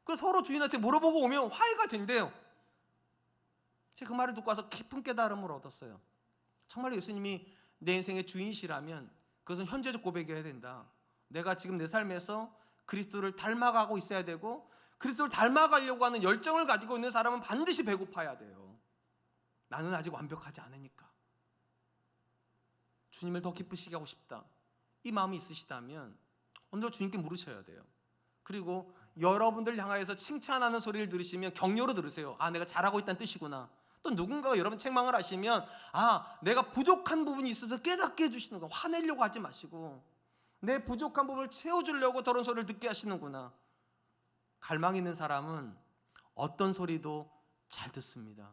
그래서 서로 주인한테 물어보고 오면 화해가 된대요. 제가 그 말을 듣고 와서 깊은 깨달음을 얻었어요. 정말 예수님이 내 인생의 주인이시라면 그것은 현재적 고백이어야 된다. 내가 지금 내 삶에서 그리스도를 닮아가고 있어야 되고, 그리스도를 닮아가려고 하는 열정을 가지고 있는 사람은 반드시 배고파야 돼요. 나는 아직 완벽하지 않으니까 주님을 더 기쁘시게 하고 싶다, 이 마음이 있으시다면 오늘 주님께 물으셔야 돼요. 그리고 여러분들 향하여서 칭찬하는 소리를 들으시면 격려로 들으세요. 아, 내가 잘하고 있다는 뜻이구나. 또 누군가가 여러분 책망을 하시면 아, 내가 부족한 부분이 있어서 깨닫게 해주시는 거. 화내려고 하지 마시고 내 부족한 부분을 채워주려고 저런 소리를 듣게 하시는구나. 갈망 있는 사람은 어떤 소리도 잘 듣습니다.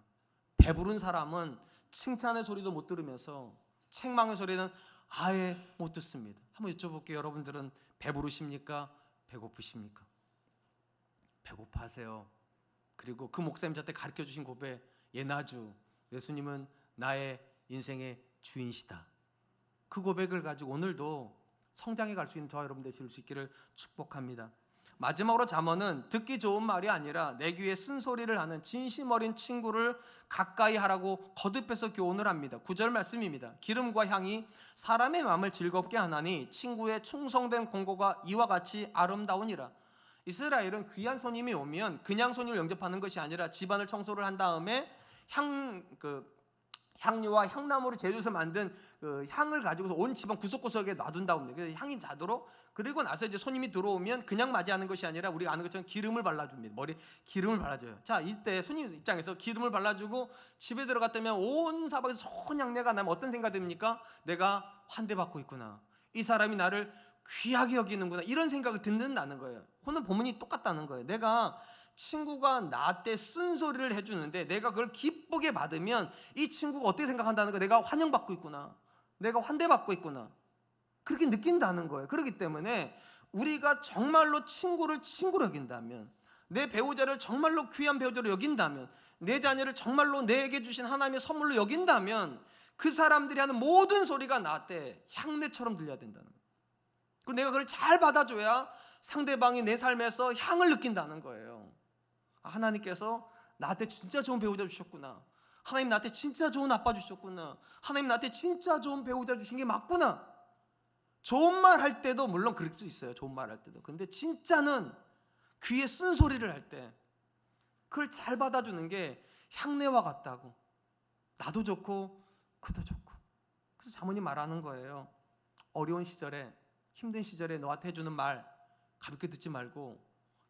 배부른 사람은 칭찬의 소리도 못 들으면서 책망의 소리는 아예 못 듣습니다. 한번 여쭤볼게요. 여러분들은 배부르십니까? 배고프십니까? 배고파하세요. 그리고 그 목사님 저한테 가르쳐 주신 고백, 예나주, 예수님은 나의 인생의 주인이시다. 그 고백을 가지고 오늘도 성장해 갈 수 있는 저와 여러분 되실 수 있기를 축복합니다. 마지막으로 잠언은 듣기 좋은 말이 아니라 내 귀에 쓴소리를 하는 진심 어린 친구를 가까이 하라고 거듭해서 교훈을 합니다. 9절 말씀입니다. 기름과 향이 사람의 마음을 즐겁게 하나니 친구의 충성된 공고가 이와 같이 아름다우니라. 이스라엘은 귀한 손님이 오면 그냥 손님을 영접하는 것이 아니라 집안을 청소를 한 다음에 향유와 향나무를 제조해서 만든 그 향을 가지고서 온 집안 구석구석에 놔둔다고 합니다. 그래서 향이 자도록. 그리고 나서 이제 손님이 들어오면 그냥 맞이하는 것이 아니라 우리가 아는 것처럼 기름을 발라줍니다. 머리에 기름을 발라줘요. 자, 이때 손님 입장에서 기름을 발라주고 집에 들어갔다면 온 사방에서 좋은 향내가 나면 어떤 생각 듭니까? 내가 환대받고 있구나, 이 사람이 나를 귀하게 여기는구나, 이런 생각을 듣는다는 거예요. 오늘 본문이 똑같다는 거예요. 내가 친구가 나한테 쓴소리를 해주는데 내가 그걸 기쁘게 받으면 이 친구가 어떻게 생각한다는 거예요? 내가 환영받고 있구나, 내가 환대받고 있구나, 그렇게 느낀다는 거예요. 그렇기 때문에 우리가 정말로 친구를 친구로 여긴다면, 내 배우자를 정말로 귀한 배우자로 여긴다면, 내 자녀를 정말로 내게 주신 하나님의 선물로 여긴다면 그 사람들이 하는 모든 소리가 나한테 향내처럼 들려야 된다는 거예요. 그리고 내가 그걸 잘 받아줘야 상대방이 내 삶에서 향을 느낀다는 거예요. 하나님께서 나한테 진짜 좋은 배우자 주셨구나, 하나님 나한테 진짜 좋은 아빠 주셨구나, 하나님 나한테 진짜 좋은 배우자 주신 게 맞구나. 좋은 말 할 때도 물론 그럴 수 있어요. 좋은 말 할 때도. 근데 진짜는 귀에 쓴소리를 할 때 그걸 잘 받아주는 게 향내와 같다고. 나도 좋고 그도 좋고. 그래서 자문이 말하는 거예요. 어려운 시절에, 힘든 시절에 너한테 해주는 말 가볍게 듣지 말고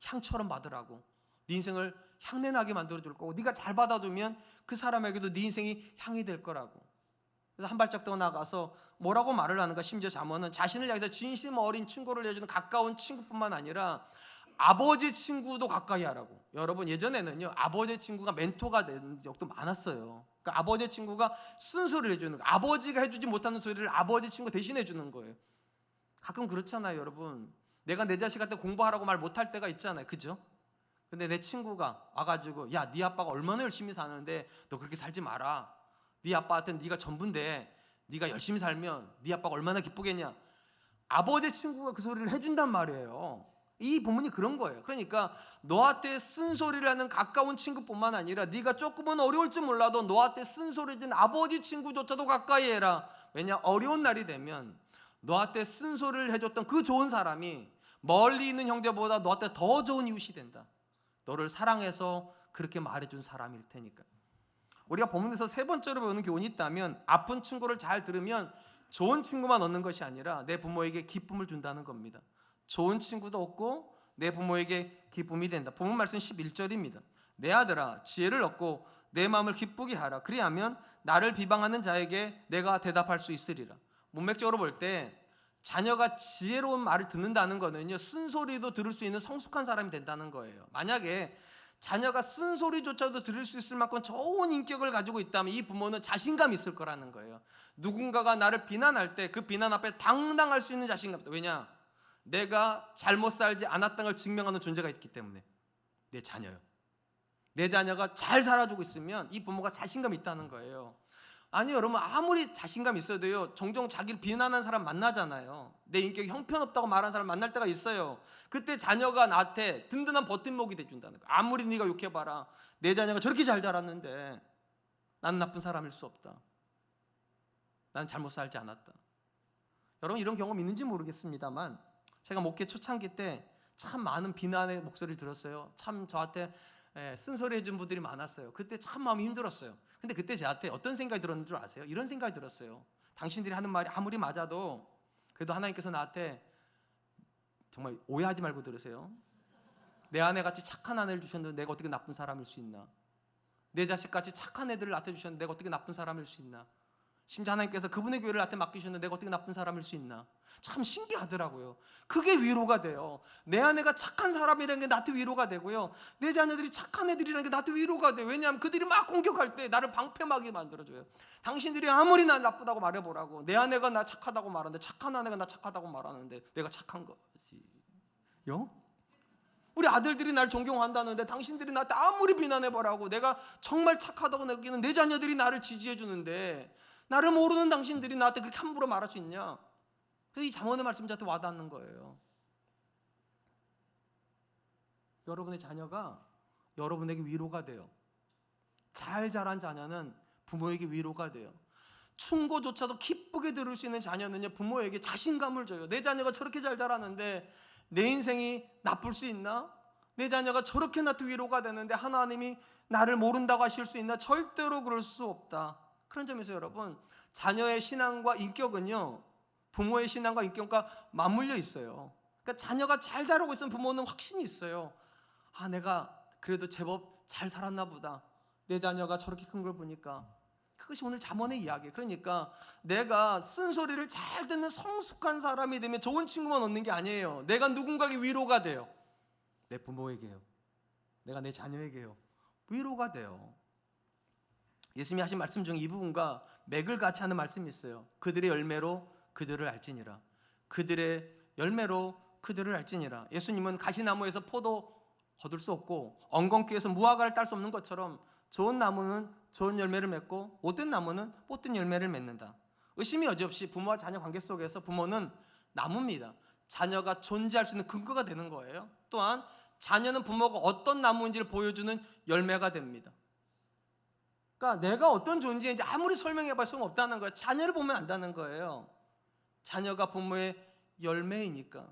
향처럼 받으라고. 네 인생을 향내나게 만들어줄 거고, 네가 잘 받아두면 그 사람에게도 네 인생이 향이 될 거라고. 그래서 한 발짝 더 나가서 뭐라고 말을 하는가? 심지어 잠언은 자신을 향해서 진심 어린 친구를 해주는 가까운 친구뿐만 아니라 아버지 친구도 가까이 하라고. 여러분, 예전에는요 아버지 친구가 멘토가 된 적도 많았어요. 그러니까 아버지 친구가 쓴소리를 해주는 거예요. 아버지가 해주지 못하는 소리를 아버지 친구 대신 해주는 거예요. 가끔 그렇잖아요. 여러분, 내가 내 자식한테 공부하라고 말 못할 때가 있잖아요. 그죠? 근데 내 친구가 와가지고, 야, 네 아빠가 얼마나 열심히 사는데 너 그렇게 살지 마라, 네 아빠한테는 네가 전부인데 네가 열심히 살면 네 아빠가 얼마나 기쁘겠냐. 아버지 친구가 그 소리를 해준단 말이에요. 이 본문이 그런 거예요. 그러니까 너한테 쓴소리를 하는 가까운 친구뿐만 아니라 네가 조금은 어려울지 몰라도 너한테 쓴소리 진 아버지 친구조차도 가까이 해라. 왜냐? 어려운 날이 되면 너한테 쓴소리를 해줬던 그 좋은 사람이 멀리 있는 형제보다 너한테 더 좋은 이웃이 된다. 너를 사랑해서 그렇게 말해준 사람일 테니까. 우리가 본문에서 세 번째로 배우는 교훈이 있다면, 아픈 친구를 잘 들으면 좋은 친구만 얻는 것이 아니라 내 부모에게 기쁨을 준다는 겁니다. 좋은 친구도 얻고 내 부모에게 기쁨이 된다. 본문 말씀 11절입니다. 내 아들아, 지혜를 얻고 내 마음을 기쁘게 하라. 그리하면 나를 비방하는 자에게 내가 대답할 수 있으리라. 문맥적으로 볼 때 자녀가 지혜로운 말을 듣는다는 거는요, 쓴소리도 들을 수 있는 성숙한 사람이 된다는 거예요. 만약에 자녀가 쓴소리조차도 들을 수 있을 만큼 좋은 인격을 가지고 있다면 이 부모는 자신감이 있을 거라는 거예요. 누군가가 나를 비난할 때 그 비난 앞에 당당할 수 있는 자신감. 왜냐? 내가 잘못 살지 않았다는 걸 증명하는 존재가 있기 때문에. 내 자녀요. 내 자녀가 잘 살아주고 있으면 이 부모가 자신감이 있다는 거예요. 아니 여러분, 아무리 자신감 있어도요, 종종 자기를 비난하는 사람 만나잖아요. 내 인격이 형편없다고 말하는 사람 만날 때가 있어요. 그때 자녀가 나한테 든든한 버팀목이 돼준다는 거예요. 아무리 네가 욕해봐라, 내 자녀가 저렇게 잘 자랐는데 나는 나쁜 사람일 수 없다. 나는 잘못 살지 않았다. 여러분, 이런 경험 있는지 모르겠습니다만 제가 목회 초창기 때 참 많은 비난의 목소리를 들었어요. 참 저한테 쓴소리 해준 분들이 많았어요. 그때 참 마음이 힘들었어요. 근데 그때 저한테 어떤 생각이 들었는 줄 아세요? 이런 생각이 들었어요. 당신들이 하는 말이 아무리 맞아도 그래도 하나님께서 나한테, 정말 오해하지 말고 들으세요, 내 아내같이 착한 아내를 주셨는데 내가 어떻게 나쁜 사람일 수 있나? 내 자식같이 착한 애들을 나한테 주셨는데 내가 어떻게 나쁜 사람일 수 있나? 심지어 하나님께서 그분의 교회를 나한테 맡기셨는데 내가 어떻게 나쁜 사람일 수 있나? 참 신기하더라고요. 그게 위로가 돼요. 내 아내가 착한 사람이라는 게 나한테 위로가 되고요, 내 자녀들이 착한 애들이라는 게 나한테 위로가 돼요. 왜냐하면 그들이 막 공격할 때 나를 방패막이 만들어줘요. 당신들이 아무리 날 나쁘다고 말해보라고, 내 아내가 나 착하다고 말하는데, 착한 아내가 나 착하다고 말하는데 내가 착한 거지요? 우리 아들들이 날 존경한다는데 당신들이 나한테 아무리 비난해보라고, 내가 정말 착하다고 느끼는 내 자녀들이 나를 지지해주는데 나를 모르는 당신들이 나한테 그렇게 함부로 말할 수 있냐? 그래서 이 잠언의 말씀이 저한테 와닿는 거예요. 여러분의 자녀가 여러분에게 위로가 돼요. 잘 자란 자녀는 부모에게 위로가 돼요. 충고조차도 기쁘게 들을 수 있는 자녀는요, 부모에게 자신감을 줘요. 내 자녀가 저렇게 잘 자라는데 내 인생이 나쁠 수 있나? 내 자녀가 저렇게 나한테 위로가 되는데 하나님이 나를 모른다고 하실 수 있나? 절대로 그럴 수 없다. 그런 점에서 여러분, 자녀의 신앙과 인격은요, 부모의 신앙과 인격과 맞물려 있어요. 그러니까 자녀가 잘 자라고 있으면 부모는 확신이 있어요. 아, 내가 그래도 제법 잘 살았나 보다. 내 자녀가 저렇게 큰 걸 보니까. 그것이 오늘 잠언의 이야기예요. 그러니까 내가 쓴소리를 잘 듣는 성숙한 사람이 되면 좋은 친구만 얻는 게 아니에요. 내가 누군가에게 위로가 돼요. 내 부모에게요, 내가 내 자녀에게요, 위로가 돼요. 예수님이 하신 말씀 중에 이 부분과 맥을 같이 하는 말씀이 있어요. 그들의 열매로 그들을 알지니라. 그들의 열매로 그들을 알지니라. 예수님은 가시나무에서 포도 거둘 수 없고 엉겅퀴에서 무화과를 딸 수 없는 것처럼 좋은 나무는 좋은 열매를 맺고 못된 나무는 못된 열매를 맺는다. 의심이 여지없이 부모와 자녀 관계 속에서 부모는 나무입니다. 자녀가 존재할 수 있는 근거가 되는 거예요. 또한 자녀는 부모가 어떤 나무인지를 보여주는 열매가 됩니다. 그러니까 내가 어떤 존재인지 아무리 설명해봐야 소용없다는 거예요. 자녀를 보면 안다는 거예요. 자녀가 부모의 열매이니까.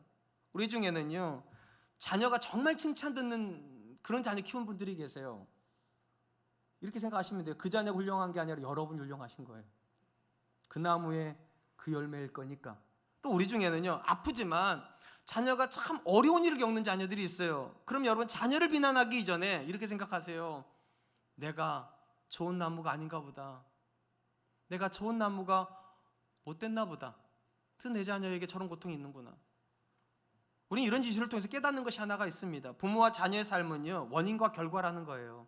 우리 중에는요, 자녀가 정말 칭찬 듣는 그런 자녀 키운 분들이 계세요. 이렇게 생각하시면 돼요. 그 자녀가 훌륭한 게 아니라 여러분이 훌륭하신 거예요. 그 나무의 그 열매일 거니까. 또 우리 중에는요, 아프지만 자녀가 참 어려운 일을 겪는 자녀들이 있어요. 그럼 여러분, 자녀를 비난하기 이전에 이렇게 생각하세요. 내가 좋은 나무가 아닌가 보다. 내가 좋은 나무가 못됐나 보다. 그래서 내 자녀에게 저런 고통이 있는구나. 우리는 이런 지식을 통해서 깨닫는 것이 하나가 있습니다. 부모와 자녀의 삶은요, 원인과 결과라는 거예요.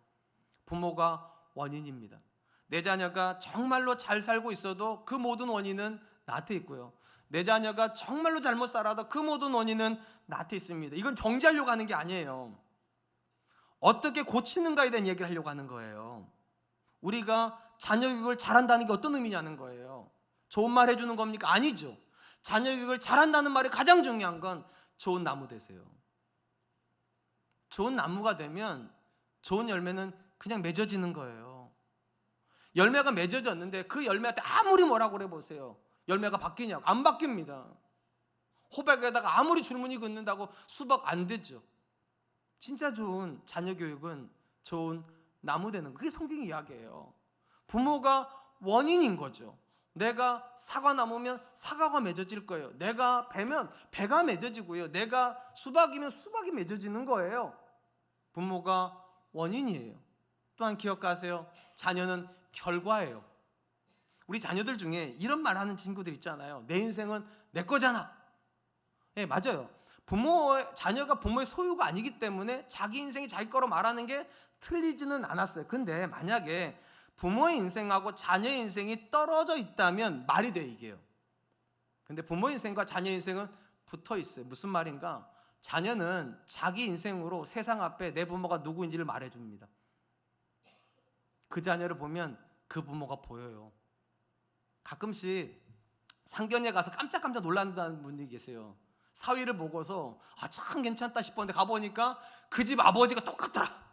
부모가 원인입니다. 내 자녀가 정말로 잘 살고 있어도 그 모든 원인은 나한테 있고요, 내 자녀가 정말로 잘못 살아도 그 모든 원인은 나한테 있습니다. 이건 정죄하려고 하는 게 아니에요. 어떻게 고치는가에 대한 얘기를 하려고 하는 거예요. 우리가 자녀 교육을 잘한다는 게 어떤 의미냐는 거예요. 좋은 말 해주는 겁니까? 아니죠. 자녀 교육을 잘한다는 말이 가장 중요한 건 좋은 나무 되세요. 좋은 나무가 되면 좋은 열매는 그냥 맺어지는 거예요. 열매가 맺어졌는데 그 열매한테 아무리 뭐라고 그래 보세요. 열매가 바뀌냐고? 안 바뀝니다. 호박에다가 아무리 줄무늬 긋는다고 수박 안 되죠. 진짜 좋은 자녀 교육은 좋은 나무 되는 거. 그게 성경 이야기예요. 부모가 원인인 거죠. 내가 사과나무면 사과가 맺어질 거예요. 내가 배면 배가 맺어지고요. 내가 수박이면 수박이 맺어지는 거예요. 부모가 원인이에요. 또한 기억하세요. 자녀는 결과예요. 우리 자녀들 중에 이런 말 하는 친구들 있잖아요. 내 인생은 내 거잖아. 예, 맞아요. 자녀가 부모의 소유가 아니기 때문에 자기 인생이 자기 거로 말하는 게 틀리지는 않았어요. 근데 만약에 부모의 인생하고 자녀의 인생이 떨어져 있다면 말이 돼, 이게요. 근데 부모 인생과 자녀 인생은 붙어 있어요. 무슨 말인가? 자녀는 자기 인생으로 세상 앞에 내 부모가 누구인지를 말해줍니다. 그 자녀를 보면 그 부모가 보여요. 가끔씩 상견례 가서 깜짝깜짝 놀란다는 분이 계세요. 사위를 보고서 참 괜찮다 싶었는데 가보니까 그 집 아버지가 똑같더라.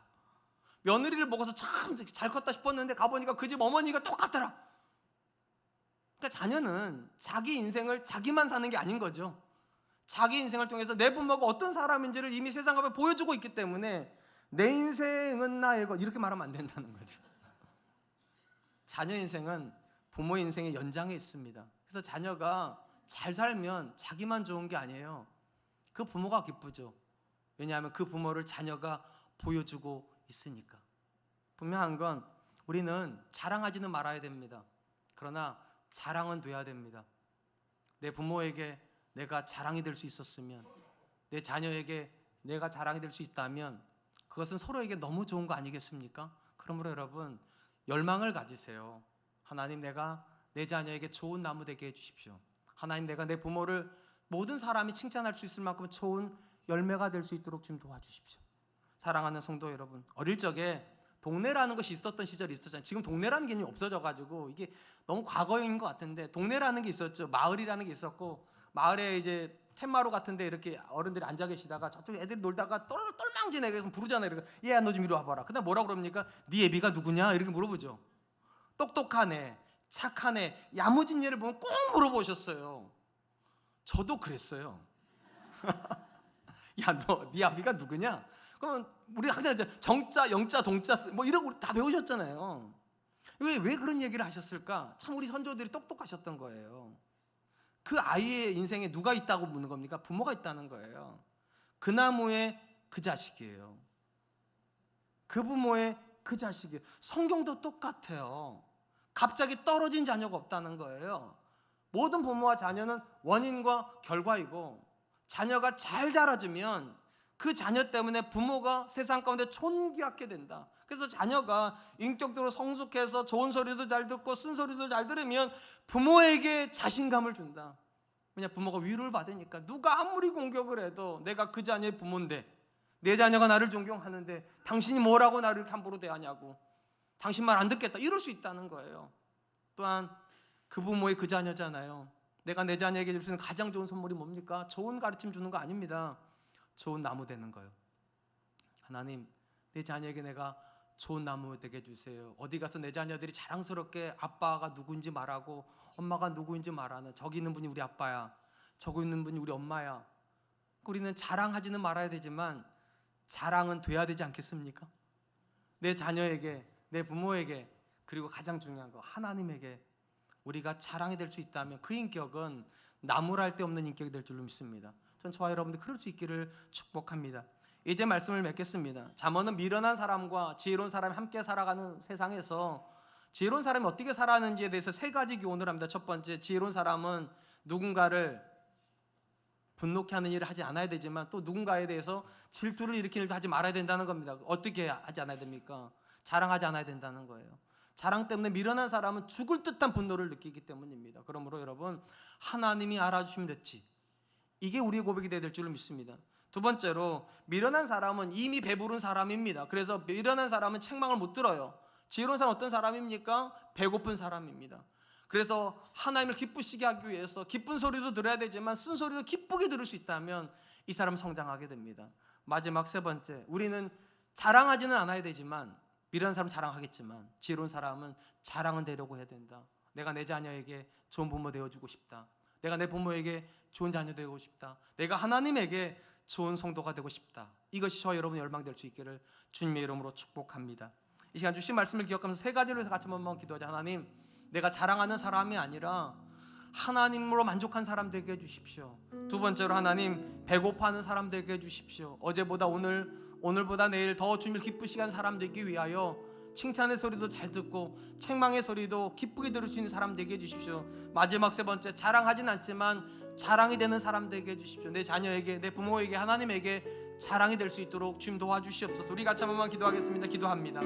며느리를 보고서 참 잘 컸다 싶었는데 가보니까 그 집 어머니가 똑같더라. 그러니까 자녀는 자기 인생을 자기만 사는 게 아닌 거죠. 자기 인생을 통해서 내 부모가 어떤 사람인지를 이미 세상 앞에 보여주고 있기 때문에 내 인생은 나의 것, 이렇게 말하면 안 된다는 거죠. 자녀 인생은 부모 인생의 연장에 있습니다. 그래서 자녀가 잘 살면 자기만 좋은 게 아니에요. 그 부모가 기쁘죠. 왜냐하면 그 부모를 자녀가 보여주고 있으니까. 분명한 건 우리는 자랑하지는 말아야 됩니다. 그러나 자랑은 돼야 됩니다. 내 부모에게 내가 자랑이 될 수 있었으면, 내 자녀에게 내가 자랑이 될 수 있다면 그것은 서로에게 너무 좋은 거 아니겠습니까? 그러므로 여러분, 열망을 가지세요. 하나님, 내가 내 자녀에게 좋은 나무 되게 해주십시오. 하나님, 내가 내 부모를 모든 사람이 칭찬할 수 있을 만큼 좋은 열매가 될 수 있도록 좀 도와주십시오. 사랑하는 성도 여러분, 어릴 적에 동네라는 것이 있었던 시절이 있었잖아요. 지금 동네라는 개념이 없어져가지고 이게 너무 과거인 것 같은데, 동네라는 게 있었죠. 마을이라는 게 있었고, 마을에 이제 텐마루 같은데 이렇게 어른들이 앉아 계시다가 저쪽 애들이 놀다가 똘망진 애가 부르잖아요. 그러니까 얘야, 너 좀 이리 와봐라. 그다음 뭐라고 그럽니까? 네 애비가 누구냐? 이렇게 물어보죠. 똑똑한 애, 착한 애, 야무진 애를 보면 꼭 물어보셨어요. 저도 그랬어요. 야, 너 네 아비가 누구냐? 그러면 우리 항상 정자, 영자, 동자 뭐 이러고 다 배우셨잖아요. 왜 그런 얘기를 하셨을까? 참 우리 선조들이 똑똑하셨던 거예요. 그 아이의 인생에 누가 있다고 묻는 겁니까? 부모가 있다는 거예요. 그 나무의 그 자식이에요. 그 부모의 그 자식이에요. 성경도 똑같아요. 갑자기 떨어진 자녀가 없다는 거예요. 모든 부모와 자녀는 원인과 결과이고, 자녀가 잘 자라주면 그 자녀 때문에 부모가 세상 가운데 존귀하게 된다. 그래서 자녀가 인격적으로 성숙해서 좋은 소리도 잘 듣고 쓴소리도 잘 들으면 부모에게 자신감을 준다. 왜냐, 부모가 위로를 받으니까. 누가 아무리 공격을 해도 내가 그 자녀의 부모인데, 내 자녀가 나를 존경하는데 당신이 뭐라고 나를 이렇게 함부로 대하냐고, 당신 말 안 듣겠다, 이럴 수 있다는 거예요. 또한 그 부모의 그 자녀잖아요. 내가 내 자녀에게 줄 수 있는 가장 좋은 선물이 뭡니까? 좋은 가르침 주는 거 아닙니다. 좋은 나무 되는 거예요. 하나님, 내 자녀에게 내가 좋은 나무 되게 해주세요. 어디 가서 내 자녀들이 자랑스럽게 아빠가 누구인지 말하고 엄마가 누구인지 말하는, 저기 있는 분이 우리 아빠야, 저기 있는 분이 우리 엄마야. 우리는 자랑하지는 말아야 되지만 자랑은 돼야 되지 않겠습니까? 내 자녀에게, 내 부모에게, 그리고 가장 중요한 거 하나님에게 우리가 자랑이 될 수 있다면 그 인격은 나무랄 데 없는 인격이 될 줄로 믿습니다. 전 저와 여러분들 그럴 수 있기를 축복합니다. 이제 말씀을 맺겠습니다. 잠언은 미련한 사람과 지혜로운 사람이 함께 살아가는 세상에서 지혜로운 사람이 어떻게 살아가는지에 대해서 세 가지 교훈을 합니다. 첫 번째, 지혜로운 사람은 누군가를 분노케 하는 일을 하지 않아야 되지만 또 누군가에 대해서 질투를 일으키는 일도 하지 말아야 된다는 겁니다. 어떻게 하지 않아야 됩니까? 자랑하지 않아야 된다는 거예요. 자랑 때문에 미련한 사람은 죽을 듯한 분노를 느끼기 때문입니다. 그러므로 여러분, 하나님이 알아주시면 됐지, 이게 우리의 고백이 되어야 될 줄로 믿습니다. 두 번째로, 미련한 사람은 이미 배부른 사람입니다. 그래서 미련한 사람은 책망을 못 들어요. 지혜로운 사람은 어떤 사람입니까? 배고픈 사람입니다. 그래서 하나님을 기쁘시게 하기 위해서 기쁜 소리도 들어야 되지만 쓴소리도 기쁘게 들을 수 있다면 이 사람은 성장하게 됩니다. 마지막 세 번째, 우리는 자랑하지는 않아야 되지만, 미련한 사람은 자랑하겠지만 지혜로운 사람은 자랑은 되려고 해야 된다. 내가 내 자녀에게 좋은 부모 되어주고 싶다. 내가 내 부모에게 좋은 자녀 되고 싶다. 내가 하나님에게 좋은 성도가 되고 싶다. 이것이 저와 여러분의 열망될 수 있기를 주님의 이름으로 축복합니다. 이 시간 주신 말씀을 기억하면서 세 가지로 해서 같이 한번 기도하자. 하나님, 내가 자랑하는 사람이 아니라 하나님으로 만족한 사람 되게 해주십시오. 두 번째로 하나님, 배고파하는 사람 되게 해주십시오. 어제보다 오늘보다 내일 더 주님을 기쁘시게 한 사람 되기 위하여 칭찬의 소리도 잘 듣고 책망의 소리도 기쁘게 들을 수 있는 사람 되게 해주십시오. 마지막 세 번째, 자랑하진 않지만 자랑이 되는 사람 되게 해주십시오. 내 자녀에게, 내 부모에게, 하나님에게 자랑이 될 수 있도록 주님 도와주시옵소서. 우리 같이 한번만 기도하겠습니다. 기도합니다.